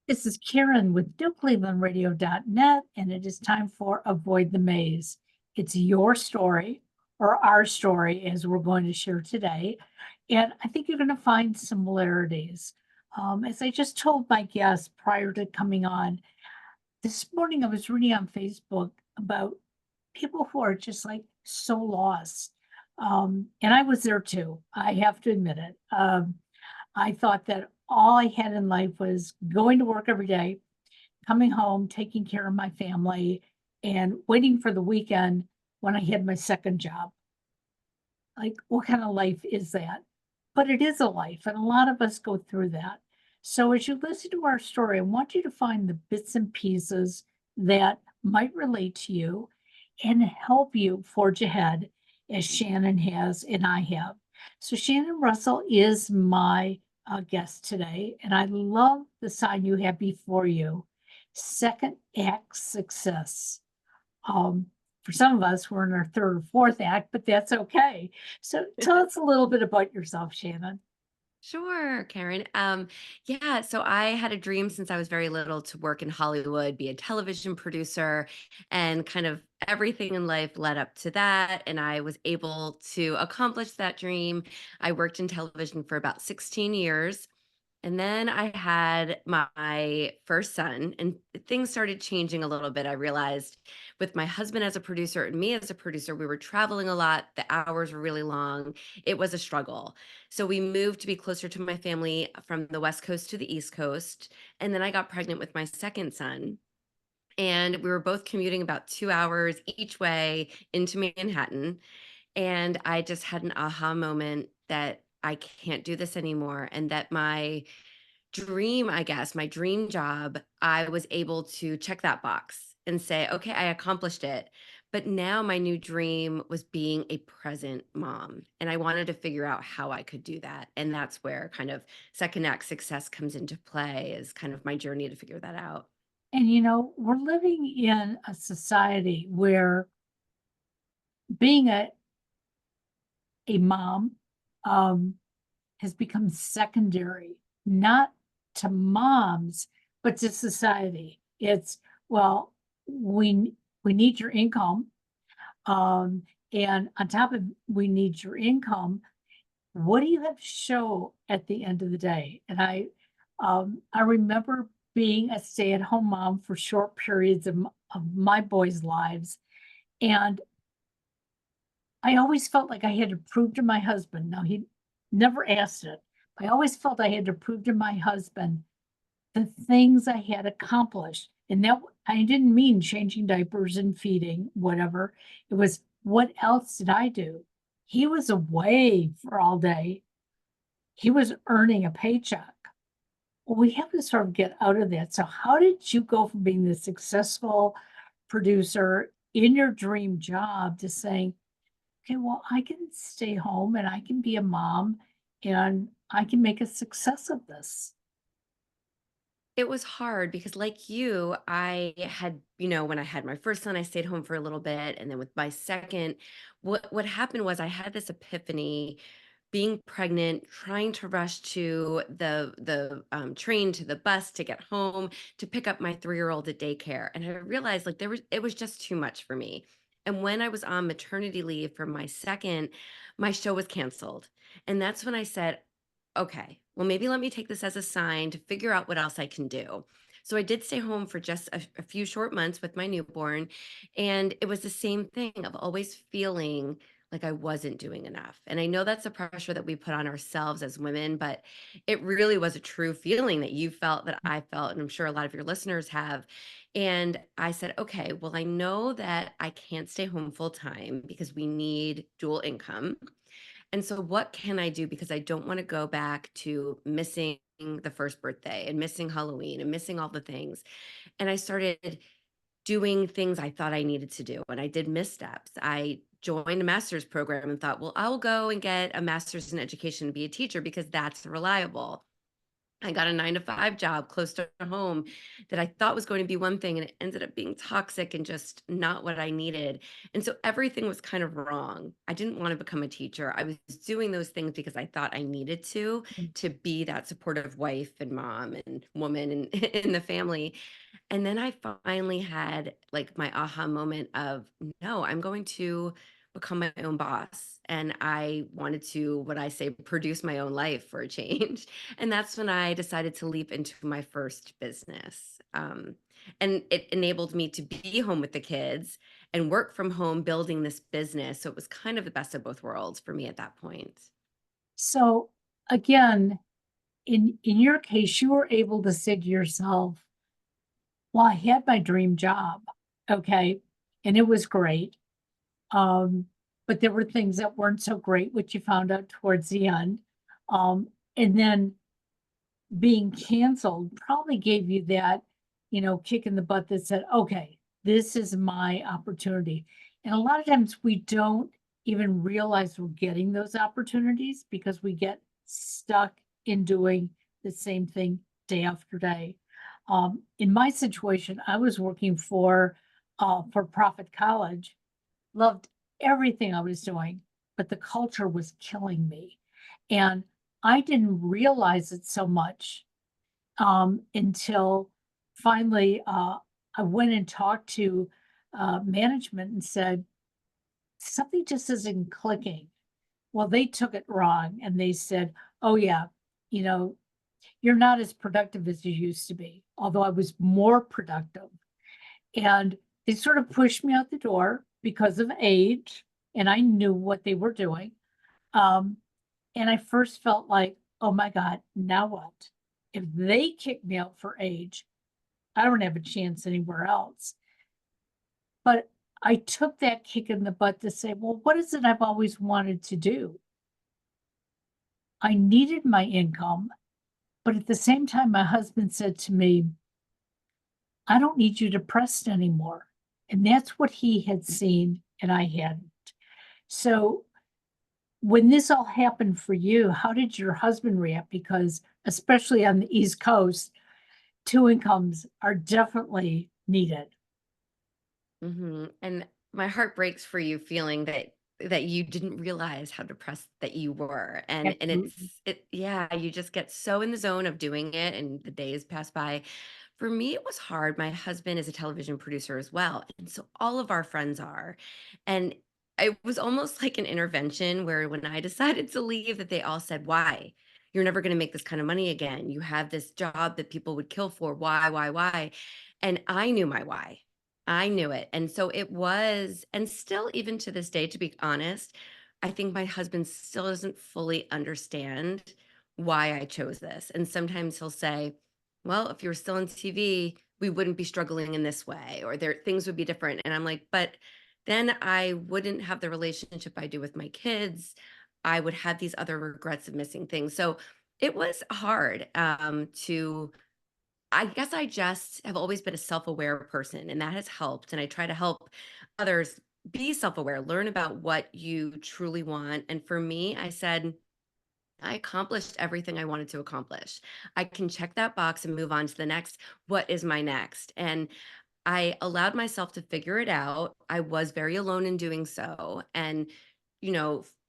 This is Karen with newclevelandradio.net, and it is time for Avoid the Maze. It's your story, or our story, as we're going to share today. And I think you're going to find similarities. As I just told my guests prior to coming on, this morning I was reading on Facebook about people who are just like so lost. And I was there too. I have to admit it. I thought that all I had in life was going to work every day, coming home, taking care of my family, and waiting for the weekend when I had my second job. Like, what kind of life is that? But it is a life, and a lot of us go through that. So as you listen to our story, I want you to find the bits and pieces that might relate to you and help you forge ahead as Shannon has and I have. So Shannon Russell is my guest today, and I love the sign you have before you. Second act success. Um, for some of us, we're in our third or fourth act, but that's okay. So tell us a little bit about yourself, Shannon. Sure, Karen. Yeah, so I had a dream since I was very little to work in Hollywood, be a television producer, and kind of everything in life led up to that. And I was able to accomplish that dream. I worked in television for about 16 years. And then I had my first son, and things started changing a little bit. I realized with my husband as a producer and me as a producer, we were traveling a lot. The hours were really long. It was a struggle. So we moved to be closer to my family from the West Coast to the East Coast. And then I got pregnant with my second son. And we were both commuting about 2 hours each way into Manhattan. And I just had an aha moment that I can't do this anymore. And that my dream, I guess, my dream job, I was able to check that box and say, okay, I accomplished it. But now my new dream was being a present mom. And I wanted to figure out how I could do that. And that's where kind of second act success comes into play, is kind of my journey to figure that out. And we're living in a society where being a mom um, has become secondary, not to moms, but to society. It's, well, we need your income. Um, and on top of we need your income, what do you have to show at the end of the day? And I remember being a stay-at-home mom for short periods of my boys' lives, and I always felt like I had to prove to my husband. Now he never asked it. I always felt I had to prove to my husband the things I had accomplished. And that I didn't mean changing diapers and feeding, whatever. It was, what else did I do? He was away for all day. He was earning a paycheck. Well, we have to sort of get out of that. So how did you go from being the successful producer in your dream job to saying, okay, well, I can stay home and I can be a mom and I can make a success of this? It was hard because, like you, I had, when I had my first son, I stayed home for a little bit. And then with my second, what happened was I had this epiphany being pregnant, trying to rush to the train to the bus to get home to pick up my 3-year-old at daycare, and I realized like it was just too much for me. And when I was on maternity leave for my second, my show was canceled, and that's when I said, "Okay, well maybe let me take this as a sign to figure out what else I can do." So I did stay home for just a few short months with my newborn, and it was the same thing of always feeling like I wasn't doing enough. And I know that's a pressure that we put on ourselves as women, but it really was a true feeling that you felt, that I felt, and I'm sure a lot of your listeners have. And I said, okay, well, I know that I can't stay home full time because we need dual income. And so, what can I do? Because I don't want to go back to missing the first birthday and missing Halloween and missing all the things. And I started doing things I thought I needed to do, and I did missteps. I joined a master's program and thought, well, I'll go and get a master's in education and be a teacher because that's reliable. I got a 9 to 5 job close to home that I thought was going to be one thing, and it ended up being toxic and just not what I needed. And so everything was kind of wrong. I didn't want to become a teacher. I was doing those things because I thought I needed to be that supportive wife and mom and woman in, in the family. And then I finally had like my aha moment of no, I'm going to become my own boss. And I wanted to, what I say, produce my own life for a change. And that's when I decided to leap into my first business. And it enabled me to be home with the kids and work from home building this business. So it was kind of the best of both worlds for me at that point. So again, in your case, you were able to say to yourself, well, I had my dream job, okay, and it was great. Um, but there were things that weren't so great, which you found out towards the end. And then being canceled probably gave you that, kick in the butt that said, okay, this is my opportunity. And a lot of times we don't even realize we're getting those opportunities because we get stuck in doing the same thing day after day. In my situation, I was working for-profit college, loved everything I was doing, but the culture was killing me. And I didn't realize it so much until finally I went and talked to management and said, something just isn't clicking. Well, they took it wrong and they said, oh, yeah, you know, you're not as productive as you used to be, although I was more productive. And they sort of pushed me out the door because of age, and I knew what they were doing. Um, and I first felt like, oh my God, now what? If they kick me out for age, I don't have a chance anywhere else. But I took that kick in the butt to say, well, what is it I've always wanted to do? I needed my income, but at the same time, my husband said to me, I don't need you depressed anymore. And that's what he had seen and I hadn't. So when this all happened for you, how did your husband react? Because especially on the East Coast, two incomes are definitely needed. And my heart breaks for you feeling that you didn't realize how depressed that you were. And Absolutely. yeah, you just get so in the zone of doing it and the days pass by. For me, it was hard. My husband is a television producer as well. And so all of our friends are. And it was almost like an intervention where when I decided to leave, that they all said, why? You're never going to make this kind of money again. You have this job that people would kill for. Why? And I knew my why. I knew it. And so it was, and still, even to this day, to be honest, I think my husband still doesn't fully understand why I chose this. And sometimes he'll say, well, if you were still on TV, we wouldn't be struggling in this way, or there things would be different. And I'm like, but then I wouldn't have the relationship I do with my kids. I would have these other regrets of missing things. So it was hard to I guess I just have always been a self-aware person, and that has helped, and I try to help others be self-aware, learn about what you truly want, and for me, I said, I accomplished everything I wanted to accomplish. I can check that box and move on to the next. What is my next? And I allowed myself to figure it out. I was very alone in doing so, and,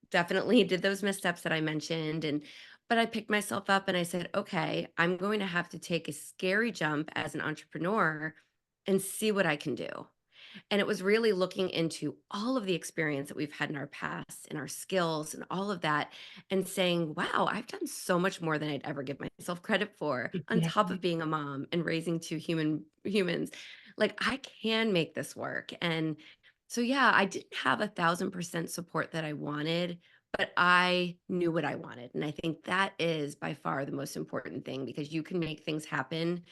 definitely did those missteps that I mentioned, but I picked myself up and I said, "Okay, I'm going to have to take a scary jump as an entrepreneur and see what I can do." And it was really looking into all of the experience that we've had in our past and our skills and all of that and saying, wow, I've done so much more than I'd ever give myself credit for on top of Exactly. being a mom and raising two humans. Like I can make this work. And so, yeah, I didn't have 1,000% support that I wanted, but I knew what I wanted. And I think that is by far the most important thing because you can make things happen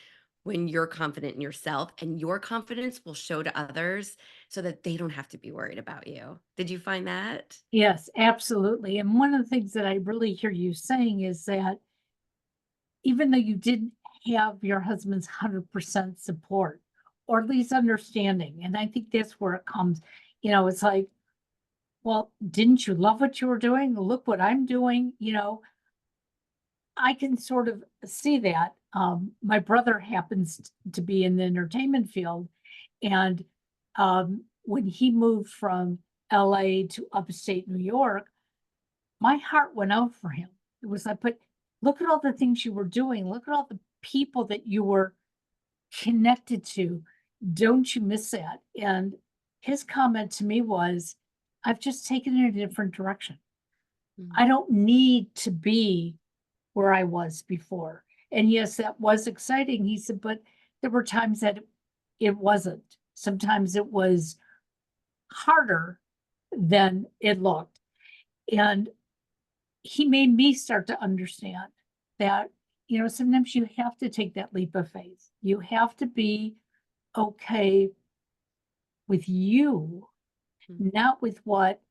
when you're confident in yourself and your confidence will show to others so that they don't have to be worried about you. Did you find that? Yes, absolutely. And one of the things that I really hear you saying is that even though you didn't have your husband's 100% support, or at least understanding, and I think that's where it comes, it's like, well, didn't you love what you were doing? Look what I'm doing, I can sort of see that. My brother happens to be in the entertainment field, and when he moved from LA to upstate New York, my heart went out for him. It was like, but look at all the things you were doing. Look at all the people that you were connected to. Don't you miss that? And his comment to me was, I've just taken it a different direction. Mm. I don't need to be where I was before. And yes, that was exciting. He said, but there were times that it wasn't. Sometimes it was harder than it looked. And he made me start to understand that, sometimes you have to take that leap of faith. You have to be okay with you, Mm. not with what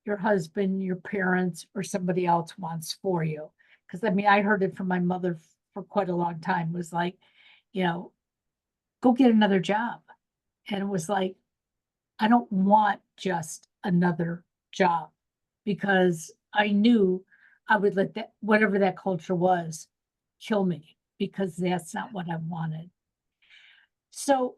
your husband, your parents, or somebody else wants for you. Because I mean, I heard it from my mother for quite a long time, was like, you know, go get another job. And it was like, I don't want just another job because I knew I would let that, whatever that culture was, kill me because that's not what I wanted. So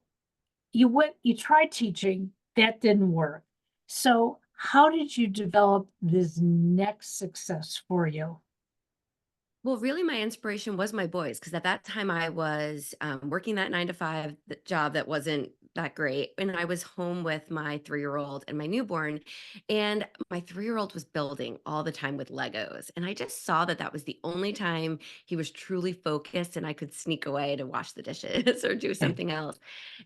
you tried teaching, that didn't work. So how did you develop this next success for you? Well, really, my inspiration was my boys because at that time I was working that 9 to 5 job that wasn't that great. And I was home with my 3 year old and my newborn. And my 3 year old was building all the time with Legos. And I just saw that that was the only time he was truly focused and I could sneak away to wash the dishes or do something else.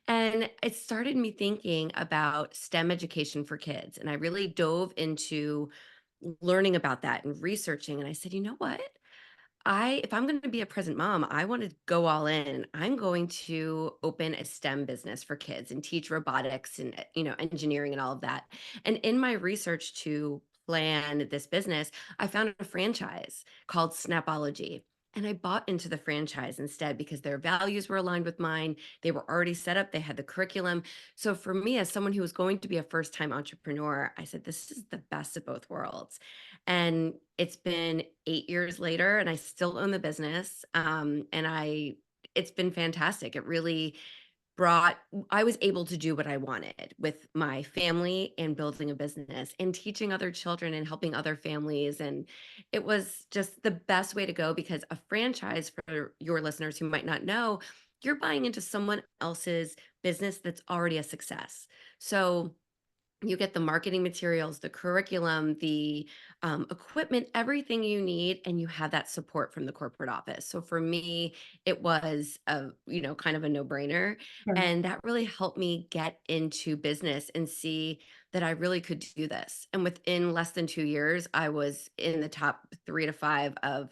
And it started me thinking about STEM education for kids. And I really dove into learning about that and researching. And I said, you know what? If I'm going to be a present mom, I want to go all in. I'm going to open a STEM business for kids and teach robotics and engineering and all of that. And in my research to plan this business, I found a franchise called Snapology. And I bought into the franchise instead because their values were aligned with mine. They were already set up, they had the curriculum. So, for me, as someone who was going to be a first time entrepreneur, I said, this is the best of both worlds. And it's been 8 years later, and I still own the business, and it's been fantastic. It really brought I was able to do what I wanted with my family and building a business and teaching other children and helping other families, and it was just the best way to go because a franchise, for your listeners who might not know, you're buying into someone else's business that's already a success. So you get the marketing materials, the curriculum, the equipment, everything you need, and you have that support from the corporate office. So for me, it was kind of a no-brainer, Sure. and that really helped me get into business and see that I really could do this. And within less than 2 years, I was in the top 3 to 5 of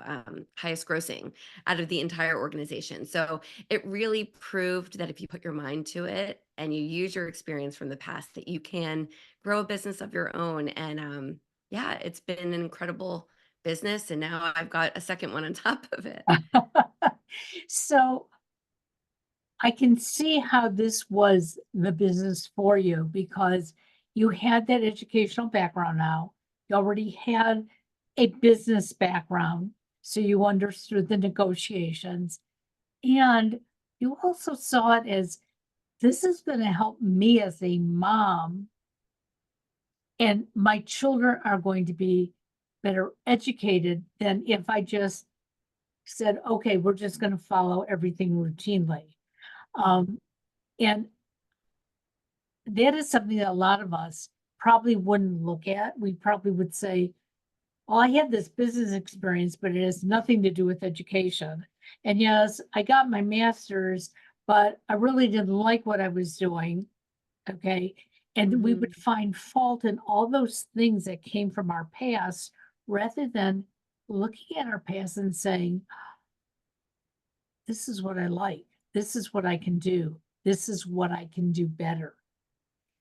highest grossing out of the entire organization. So it really proved that if you put your mind to it and you use your experience from the past, that you can grow a business of your own. And yeah, it's been an incredible business. And now I've got a second one on top of it. So I can see how this was the business for you because you had that educational background now. You already had a business background, so you understood the negotiations. And you also saw it as this is going to help me as a mom, and my children are going to be better educated than if I just said, okay, we're just going to follow everything routinely. Mhm. Um, and that is something that a lot of us probably wouldn't look at. We probably would say, well, I had this business experience, but it has nothing to do with education. And yes, I got my master's, but I really didn't like what I was doing. Okay. And we would Mhm. find fault in all those things that came from our past rather than looking at our past and saying, this is what I like. This is what I can do. This is what I can do better.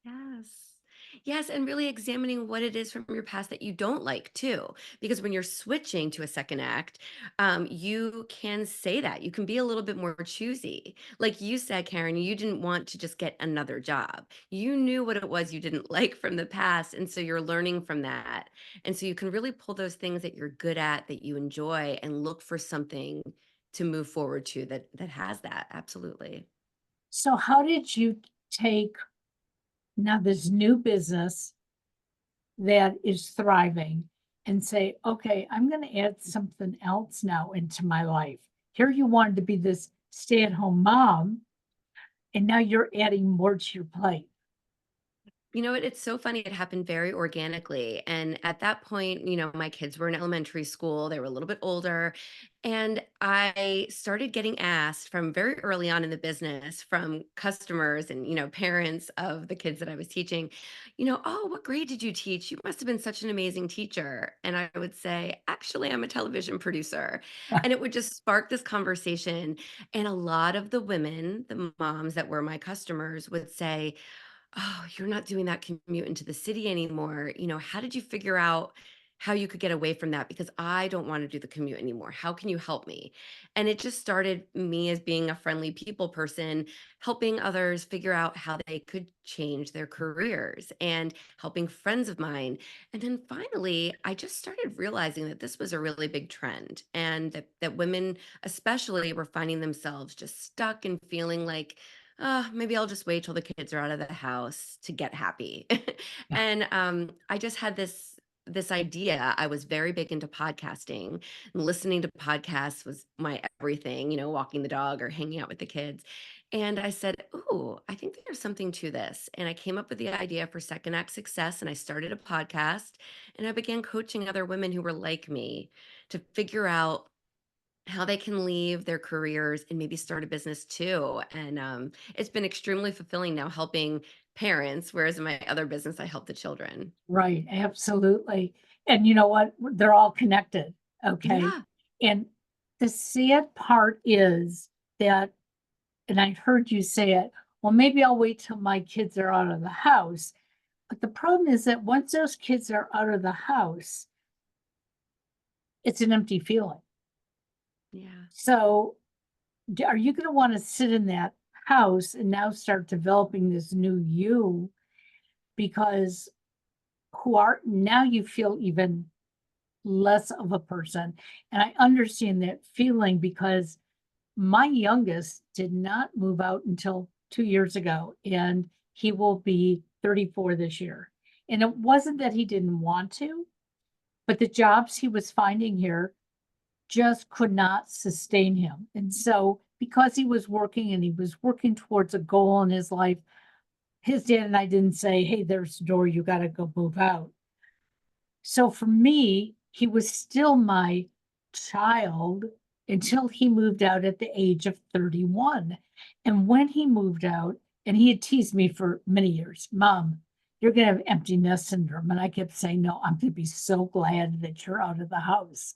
Yes. Yes, and really examining what it is from your past that you don't like too. Because when you're switching to a second act, you can say that. You can be a little bit more choosy. Like you said, Karen, you didn't want to just get another job. You knew what it was you didn't like from the past. And so you're learning from that. And so you can really pull those things that you're good at, that you enjoy, and look for something to move forward to that has that. Absolutely. So how did you take now this new business that is thriving and say, okay, I'm going to add something else now into my life? Here you wanted to be this stay-at-home mom, and now you're adding more to your plate. You know what? It's so funny. It happened very organically. And at that point, my kids were in elementary school. They were a little bit older. And I started getting asked from very early on in the business from customers and, parents of the kids that I was teaching, oh, what grade did you teach? You must have been such an amazing teacher. And I would say, actually, I'm a television producer. And it would just spark this conversation. And a lot of the women, the moms that were my customers, would say, "Oh, you're not doing that commute into the city anymore. How did you figure out how you could get away from that? Because I don't want to do the commute anymore. How can you help me?" And it just started me as being a friendly people person, helping others figure out how they could change their careers and helping friends of mine. And then finally, I just started realizing that this was a really big trend and that women, especially, were finding themselves just stuck and feeling like, maybe I'll just wait till the kids are out of the house to get happy. Yeah, And I just had this idea. I was very big into podcasting, and listening to podcasts was my everything, walking the dog or hanging out with the kids. And I said, "Ooh, I think there's something to this." And I came up with the idea for Second Act Success, and I started a podcast, and I began coaching other women who were like me to figure out how they can leave their careers and maybe start a business too. And it's been extremely fulfilling now helping parents, whereas in my other business, I help the children. right. Absolutely. And you know what? They're all connected. Okay. Yeah. And the sad part is that, and I heard you say it, well, maybe I'll wait till my kids are out of the house. But the problem is that once those kids are out of the house, it's an empty feeling. Yeah. So, are you going to want to sit in that house and now start developing this new you? Because who are now you feel even less of a person. And I understand that feeling because my youngest did not move out until 2 years ago, and he will be 34 this year. And it wasn't that he didn't want to, but the jobs he was finding here just could not sustain him. And so, because he was working and he was working towards a goal in his life, his dad and I didn't say, hey, there's the door, you got to go move out. So for me, he was still my child until he moved out at the age of 31. And when he moved out, and he had teased me for many years, Mom, you're going to have empty nest syndrome. And I kept saying, no, I'm going to be so glad that you're out of the house.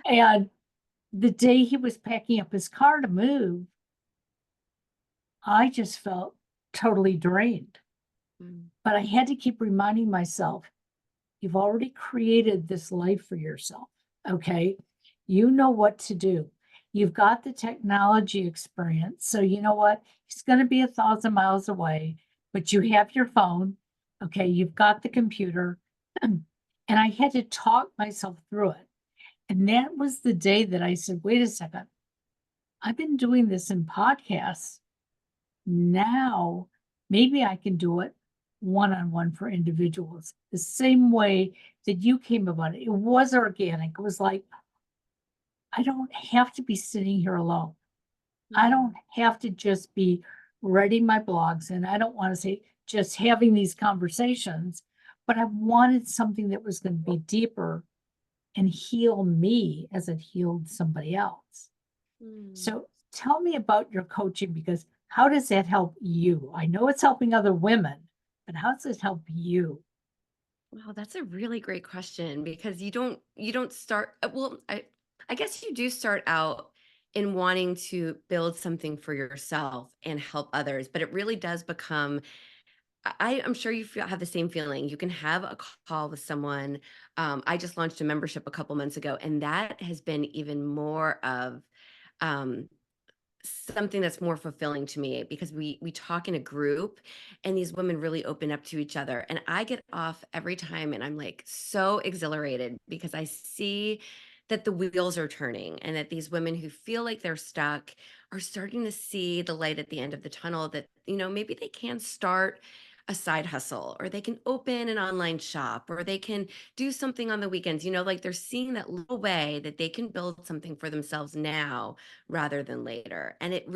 And the day he was packing up his car to move, I just felt totally drained. Mm. But I had to keep reminding myself, you've already created this life for yourself. Okay. You know what to do. You've got the technology experience. So, you know what? He's going to be 1,000 miles away, but you have your phone. Okay. You've got the computer. And I had to talk myself through it. And that was the day that I said, wait a second. I've been doing this in podcasts. Now, maybe I can do it one on one for individuals the same way that you came about it. It was organic. It was like, I don't have to be sitting here alone. I Yeah. don't have to just be writing my blogs. And I don't want to say just having these conversations, but I wanted something that was going to be deeper and heal me as it healed somebody else. Mm. So tell me about your coaching because how does that help you? I know it's helping other women, but how does it help you? Wow, that's a really great question because you don't start well, I guess you do start out in wanting to build something for yourself and help others, but it really does become I'm sure you have the same feeling. You can have a call with someone. I just launched a membership a couple months ago, and that has been even more of um, something that's more fulfilling to me because we talk in a group and these women really open up to each other, and I get off every time and I'm like so exhilarated because I see that the wheels are turning and that these women who feel like they're stuck are starting to see the light at the end of the tunnel, that maybe they can start a side hustle, or they can open an online shop, or they can do something on the weekends, like they're seeing that little way that they can build something for themselves now rather than later. And it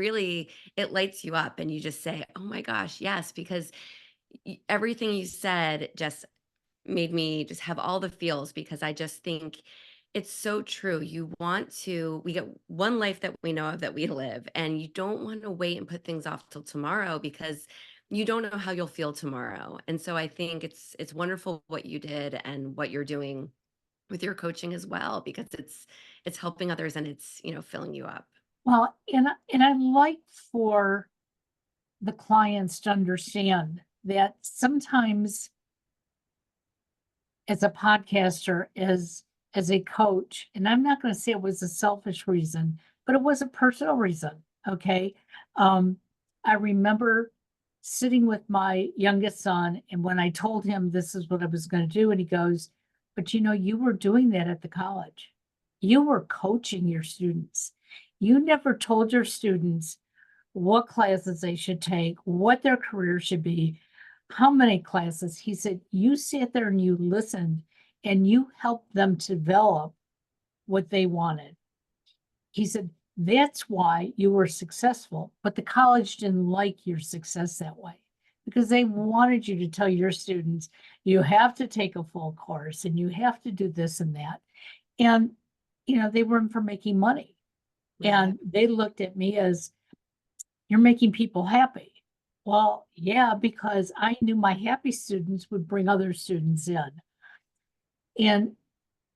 lights you up and you just say, "Oh my gosh, yes," because everything you said just made me just have all the feels, because I just think it's so true. We get one life that we know of that we live, and you don't want to wait and put things off till tomorrow because you don't know how you'll feel tomorrow. And so I think it's wonderful what you did and what you're doing with your coaching as well, because it's helping others and it's, filling you up. Well, and I like for the clients to understand that sometimes as a podcaster, as a coach, and I'm not going to say it was a selfish reason, but it was a personal reason. Okay. Um, I remember sitting with my youngest son, and when I told him this is what I was going to do, and he goes, "But you were doing that at the college. You were coaching your students. You never told your students what classes they should take, what their career should be, how many classes." He said, "You sat there and you listened and you helped them to develop what they wanted." He said, "That's why you were successful, but the college didn't like your success that way because they wanted you to tell your students, you have to take a full course and you have to do this and that." And, they weren't for making money. Right. And they looked at me as, "You're making people happy." Well, yeah, because I knew my happy students would bring other students in. And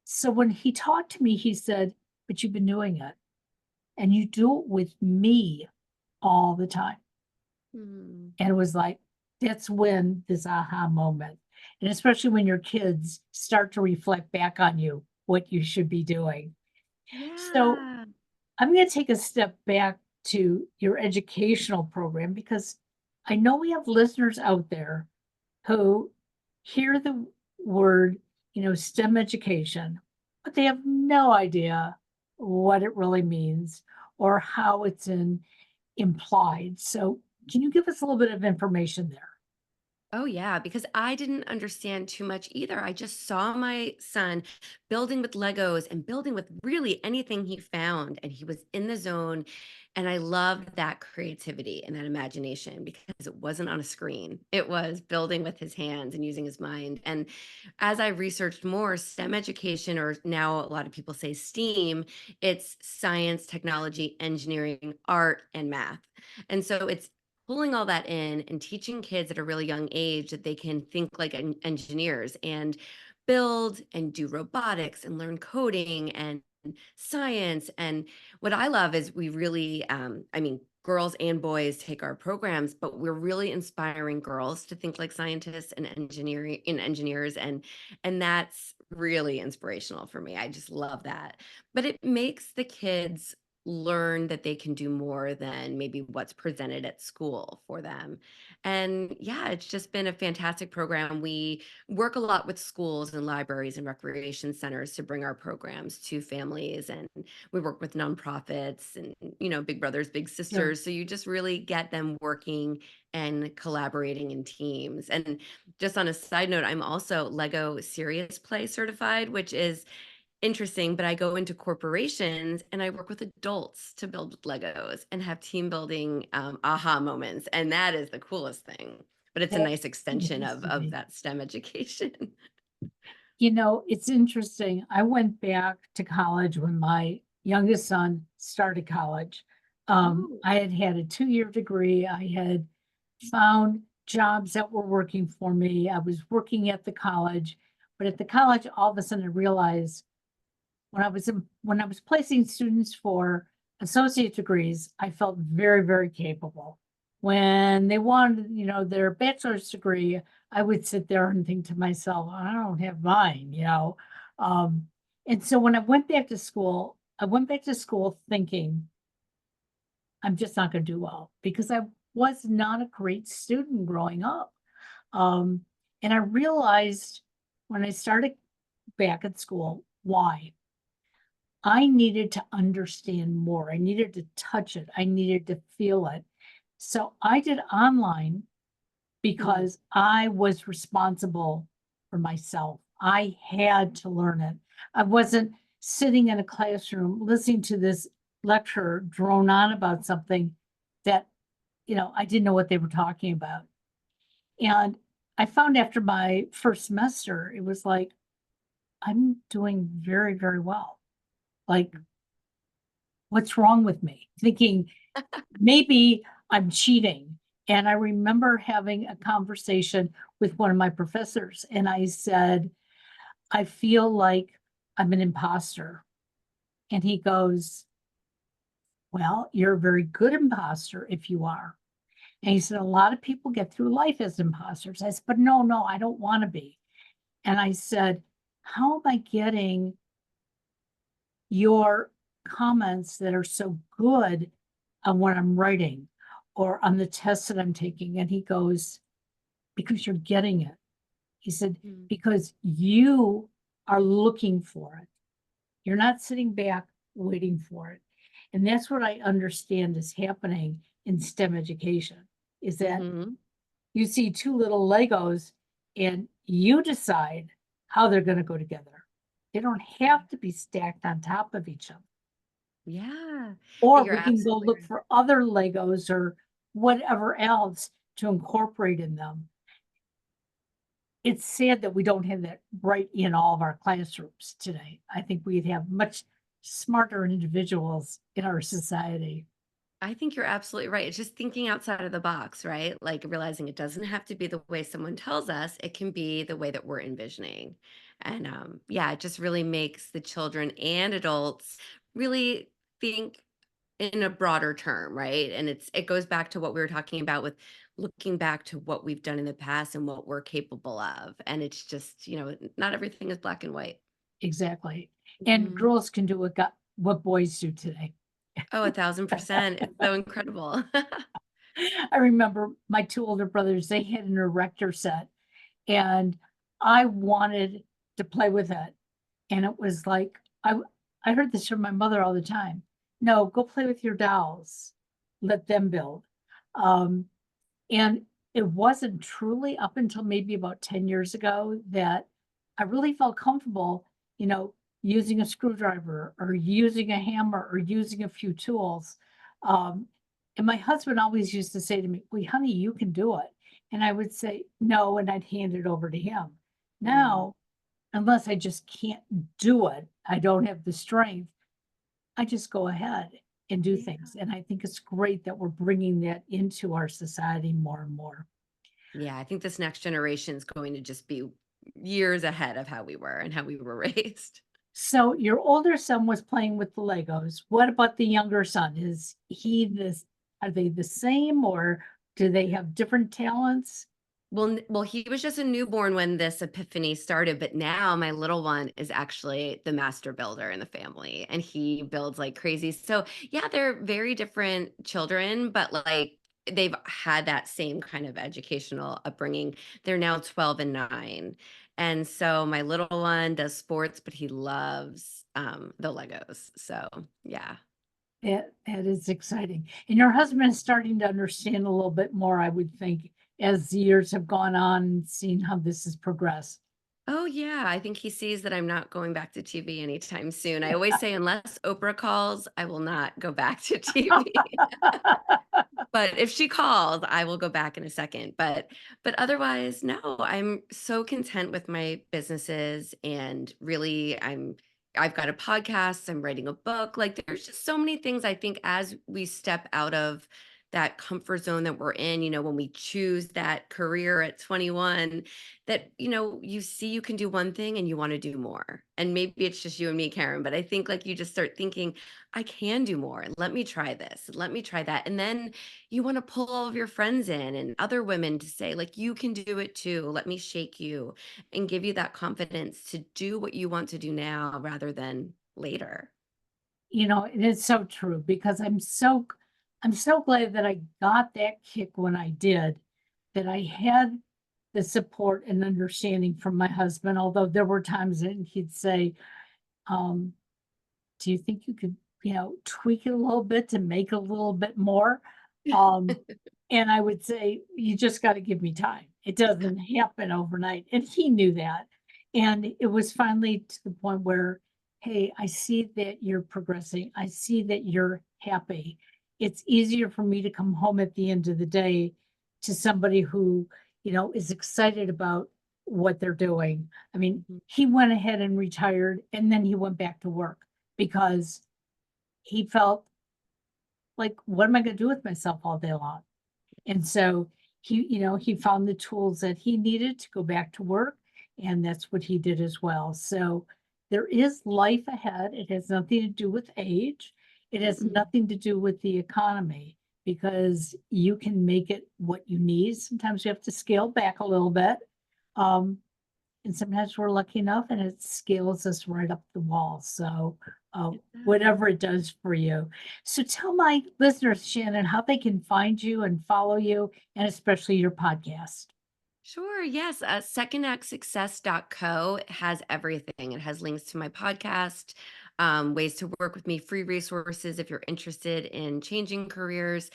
so when he talked to me, he said, "But you've been doing it and you do it with me all the time." Mm. And it was like, that's when this aha moment, and especially when your kids start to reflect back on you, what you should be doing. So Yeah. I'm going to take a step back to your educational program because I know we have listeners out there who hear the word, STEM education, but they have no idea what it really means or how it's implied. So, can you give us a little bit of information there? Oh, yeah, because I didn't understand too much either. I just saw my son building with Legos and building with really anything he found, and he was in the zone. And I loved that creativity and that imagination because it wasn't on a screen. It was building with his hands and using his mind. And as I researched more, STEM education, or now a lot of people say STEAM, it's science, technology, engineering, art, and math. And so it's pulling all that in and teaching kids at a really young age that they can think like engineers and build and do robotics and learn coding and science. And what I love is we really, I mean, girls and boys take our programs, but we're really inspiring girls to think like scientists and engineers, and that's really inspirational for me. I just love that. But it makes the kids learn that they can do more than maybe what's presented at school for them. And yeah, it's just been a fantastic program. We work a lot with schools and libraries and recreation centers to bring our programs to families, and we work with nonprofits and big brothers, big Sure. sisters, so you just really get them working and collaborating in teams. And just on a side note, I'm also Lego Serious Play certified, which is interesting, but I go into corporations and I work with adults to build with Legos and have team building aha moments. And that is the coolest thing. But it's a That nice extension is of to be. that STEM education. It's interesting. I went back to college when my youngest son started college. Oh, I had had a 2-year degree. I had found jobs that were working for me. I was working at the college, but at the college, all of a sudden I realized when I was placing students for associate degrees, I felt very, very capable. when they wanted, their bachelor's degree, I would sit there and think to myself, I don't have mine. Um, and so when I went back to school, thinking I'm just not going to do well because I was not a great student growing up. Um, and I realized when I started back at school, why I needed to understand more. I needed to touch it. I needed to feel it. So I did online Mm. because I was responsible for myself. I had to learn it. I wasn't sitting in a classroom listening to this lecturer drone on about something that, I didn't know what they were talking about. And I found after my first semester, it was like, I'm doing very, very well. Like, what's wrong with me? Thinking maybe I'm cheating. And I remember having a conversation with one of my professors, and I said, I feel like I'm an imposter. And he goes, well, you're a very good imposter if you are. And he said, a lot of people get through life as imposters. I said, but no, I don't want to be. And I said, how am I getting your comments that are so good on what I'm writing or on the tests that I'm taking? And he goes, because you're getting it. He said, Mm. because you are looking for it. You're not sitting back waiting for it. And that's what I understand is happening in STEM education is that Mm-hmm. you see two little Legos and you decide how they're going to go together. They don't have to be stacked on top of each other. Yeah. Or You're we can go absolutely look right. for other Legos or whatever else to incorporate in them. It's sad that we don't have that right in all of our classrooms today. I think we'd have much smarter individuals in our society. I think you're absolutely right. It's just thinking outside of the box, right? Like realizing it doesn't have to be the way someone tells us, it can be the way that we're envisioning. And yeah, it just really makes the children and adults really think in a broader term, right? And it goes back to what we were talking about with looking back to what we've done in the past and what we're capable of. And it's just, not everything is black and white. Exactly. And Mhm. girls can do what boys do today. Oh, 1,000%. It's so incredible. I remember my two older brothers, they had an erector set and I wanted to play with it. And it was like, I heard this from my mother all the time. No, go play with your dolls. Let them build. Um, and it wasn't truly up until maybe about 10 years ago that I really felt comfortable, you know, using a screwdriver or using a hammer or using a few tools. Um, and my husband always used to say to me, well, honey, you can do it. And I would say, no, and I'd hand it over to him. Mm, Now, unless I just can't do it, I don't have the strength, I just go ahead and do yeah. things. And I think it's great that we're bringing that into our society more and more. Yeah, I think this next generation is going to just be years ahead of how we were and how we were raised. So your older son was playing with the Legos. What about the younger son? Is he this, are they the same or do they have different talents? Well, he was just a newborn when this epiphany started, but now my little one is actually the master builder in the family, and he builds like crazy. So, yeah, they're very different children, but like they've had that same kind of educational upbringing. They're now 12 and 9. And so my little one does sports, but he loves the Legos. So, yeah. That is exciting. And your husband is starting to understand a little bit more, I would think, as the years have gone on and seen how this has progressed. Oh, yeah. I think he sees that I'm not going back to TV anytime soon. I always say, unless Oprah calls, I will not go back to TV. But if she calls, I will go back in a second. But otherwise, no, I'm so content with my businesses and really I've got a podcast, I'm writing a book. Like there's just so many things I think as we step out of that comfort zone that we're in, when we choose that career at 21, that, you see you can do one thing and you want to do more. And maybe it's just you and me, Karen, but I think like you just start thinking, I can do more. Let me try this. Let me try that. And then you want to pull all of your friends in and other women to say, like, you can do it too. Let me shake you and give you that confidence to do what you want to do now rather than later. It is so true because I'm so glad that I got that kick when I did, that I had the support and understanding from my husband, although there were times that he'd say, um, do you think you could, tweak it a little bit to make it a little bit more? Um, and I would say, you just got to give me time. It doesn't happen overnight. And he knew that. And it was finally to the point where, hey, I see that you're progressing. I see that you're happy. It's easier for me to come home at the end of the day to somebody who, is excited about what they're doing. I mean, Mhm. he went ahead and retired and then he went back to work because he felt like, what am I going to do with myself all day long? And so he found the tools that he needed to go back to work, and that's what he did as well. So there is life ahead. It has nothing to do with age. It has Mm-mm. nothing to do with the economy because you can make it what you need. Sometimes you have to scale back a little bit. Um, and sometimes we're lucky enough and it scales us right up the wall. So, uh, It does. whatever it does for you. So tell my listeners, Shannon, how they can find you and follow you, and especially your podcast. Sure. Yes. Secondactsuccess.co has everything. It has links to my podcast, ways to work with me, free resources if you're interested in changing careers.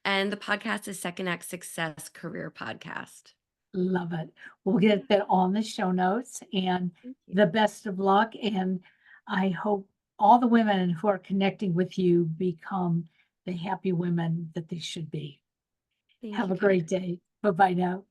And the podcast is Second Act Success Career Podcast. Love it. We'll Yeah. get that on the show notes and Thank you. the best of luck. And I hope all the women who are connecting with you become the happy women that they should be. Thank Have you, a Karen. great day. Bye bye now.